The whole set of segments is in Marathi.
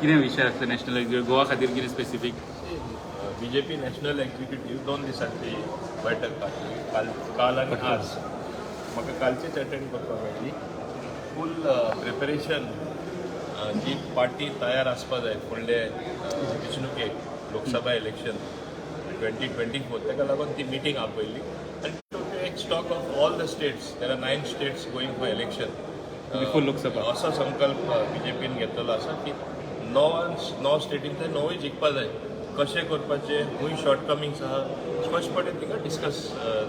कितें विशय आसता नॅशनल एक्झिक्युटीव गोवा खातीर कितें स्पेसिफीक? बीजेपी नॅशनल एक्झिक्युटीव 2 दिसांची बैठक काल आनी आज म्हाका कालचीच अटेंड करपाक मेळ्ळी. फूल प्रिपरेशन जी पार्टी तयार आसपा जाय फुडले वेंचणुकेक लोकसभा इलेक्शन 2024 ताका लागून ती मिटींग आपयल्ली आनी to take stock of all the states. There are 9 states going for election before Lok Sabha. असो संकल्प बीजेपीन घेतलेलो आसा की 9 स्टेटीन ते 9 जिखपा जाय. कशें करपाचें खूंय शॉर्टकमिंग्स आहा स्पश्टपणे तिका डिस्कस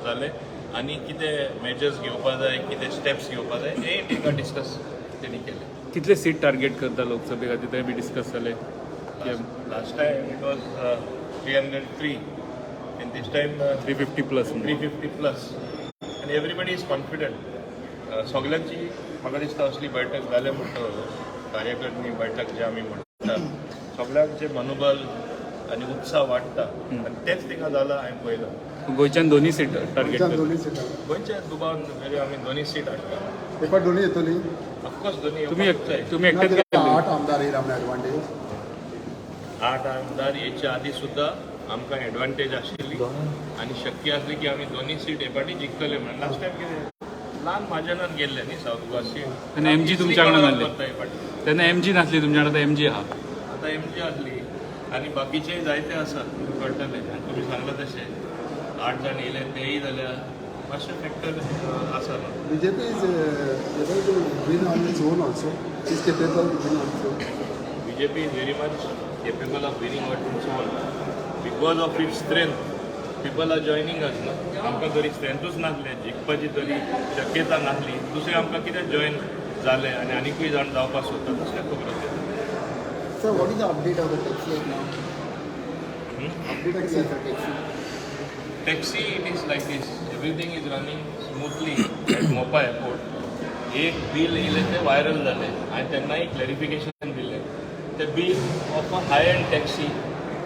जालें आनी कितें मेजर्स घेवपा जाय कितें स्टेप्स घेवपा जाय हें तिका डिस्कस तेणी केलें. कितले सीट टार्गेट करता लोकसभे खातीर तें बी डिस्कस जालें? Last time it was 303 and this time 350 plus. 350 plus and everybody is confident. सगळ्यांची म्हाका दिसता असली बैठक जाले म्हणटकच कार्यकर्ती बैठक जे आमी म्हणटा सगळ्यांचे मनोबल आनी उत्साह वाडटा आनी तेच तिका जाला हांवें पळयलां. गोंयच्यान दोनी सीट टार्गेट करता. गोंयच्या दुबावन मेरे आमी दोनी सीट हाडटा. पेपर दोन्ही येतली. ऑफकोर्स दोनी तुम्ही एकटेच गेले. 8 आमदार येईल आमकां एडवांटेज. 8 आमदार याच्या आधी सुद्धा आमकां एडवांटेज आशिल्ली आनी शक्य आसली की आमी दोनी सीट हे फाटी जिखतले म्हणून. लास्ट टायम कितें ल्हान मार्जनान गेल्ले न्ही साऊथ गोवा सीट. तेन्ना MG तुमच्या वांगडा नासली. तेन्ना MG नासली तुमच्या वांगडा, आता MG आहा. आतां MG आसली आनी बाकीचेय जायते आसात कळटले. तुमी सांगला तशें 8 जाण येयले तेय जाल्यार मातशें फॅक्टर आसा. BJP is able to win on its own also. Is capable to win also. BJP is very much capable of winning on its own because of its strength. People are joining us. आमकां तरी स्ट्रेंथूच नासलें जिखपाची तरी शक्यता नासली. दुसरें आमकां कितें जॉईन जालें आनी आनीकूय जाण जावपाक सोदता तसलें खबर आसा. Sir, what is the update of the taxi right now? Update of the taxi. Taxi, it is like this. Everything is running smoothly at Mopa airport. एक बिल येयलें तें व्हायरल जालें आनी तेन्नाय क्लॅरिफिकेशन दिलें. ते bill of a high end taxi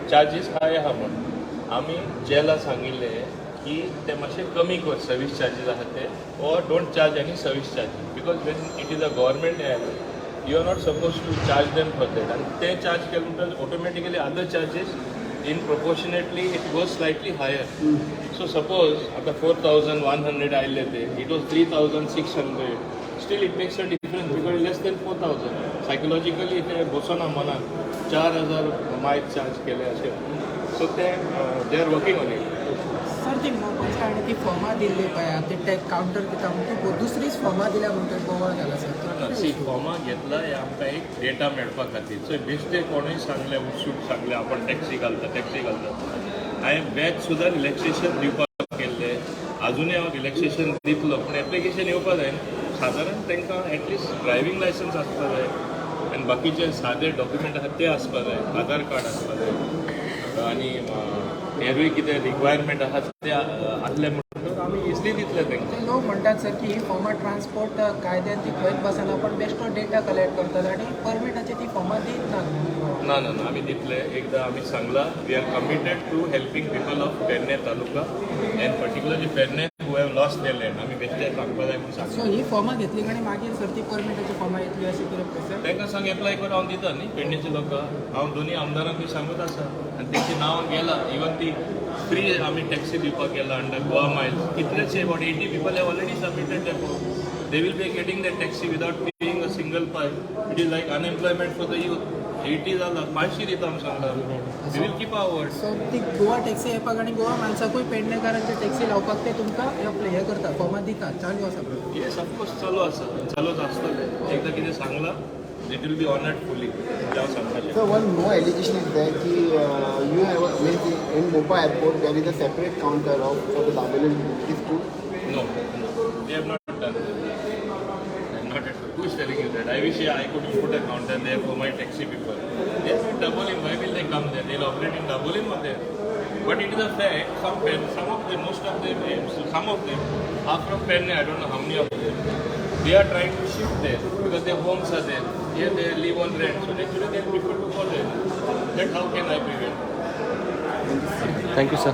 charges high आहा म्हणून आमी जेला सांगिल्लें की ते मातशें कमी कर सर्वीस चार्जीस आहा ते or don't charge any service charges because when it is a government app you are not suppose to charge them for that आनी ते चार्ज केले म्हणटच automatically other charges in proportionately it goes slightly higher. So suppose आता 4100 आयले ते it was 3600 still it makes a difference because less than 4000. Psychologically ते बसोना मनान 4000 मायक चार्ज केले अशें. सो ते they are working on it. Sir ती मोबाईल आणि ती फॉर्मा दिल्ली पळय ते टॅक काउंटर दिता म्हणून दुसरीच फॉर्मा दिल्या म्हणून गोवा जाला सर. सी फॉर्मा घेतला हे आमकां एक डेटा मेळपा खातीर. सो बेश्टे कोणूय सांगलें उत्सूक सांगलें आपण टॅक्सी घालता. हांवें बॅच सुद्दां रिलॅक्सेशन दिवपाक केल्लें. आजुनूय हांव रिलॅक्सेशन दितलो पूण एप्लिकेशन येवपा जाय. सादारण तांकां एटलिस्ट ड्रायव्हिंग लायसन्स आसपा जाय आनी बाकीचे सादे डॉक्युमेंट आसात ते आसपा जाय. आधार कार्ड आसपा जाय आनी हेरूय कितें रिक्वायरमेंट आसा ते आसले म्हणटकच आमी इजली दितले तांकां. ते लोक म्हणतात सर की ही फॉर्मा ट्रान्सपोर्ट कायद्यान ती खंयच बसना पण बेश्टो डेटा कलेक्ट करतात आणि परमिटाचे ती फॉर्मा दित ना आमी दितले. एकदां आमी सांगला we are committed to helping people of Pedne taluka and particularly Pedne who have lost their land. आमी बेश्टे सांगपा जाय म्हणून सांगता. सो ही फॉर्मा घेतली आणि मागीर सर ती परमिटाची फॉर्मा येतली अशें कितें प्रोसेस? तांकां सांग एप्लाय करून हांव दिता न्ही पेडणेचे लोकांक. हांव दोनी आमदारांकूय सांगत आसा आनी तेंची नांवां गेला. इवन ती फ्री आमी टॅक्सी दिवपाक गेला अंडर गोवा मायल्स. कितलेशे about 80 people have already submitted their form. They will be getting their taxi without paying a single pie. It is like unemployment for the youth. 80 जाला 500 दिता आमी सांगला. We will keep our word. So ती गोवा टॅक्सी येवपाक आणि गोवा माणसाकूय पेडणेकारांचे टॅक्सी लावपाक ते तुमकां हे करता फॉर्मा दिता चालू आसा. येस ऑफकोर्स चालू आसा चालूच आसतलें. एकदां कितें सांगलां इट विल बी ऑनर्ड फुली. हांव सांगतालें. So one more allegation is there कि you have in Mopa airport there is a separate counter for the Dabolim. Is true? No, they have not done that. Not at all. Who is telling you that? I wish I could put a counter there for my taxi people. They are in Dabolim. Why will they come there? They'll operate in Dabolim or there. But it is a fact. Some of them, most of them are from Penne. I don't know how many of them. They are trying to shift there because their homes are there. Here they live on rent. So naturally they prefer to follow it. That how can I prevent? Thank you sir.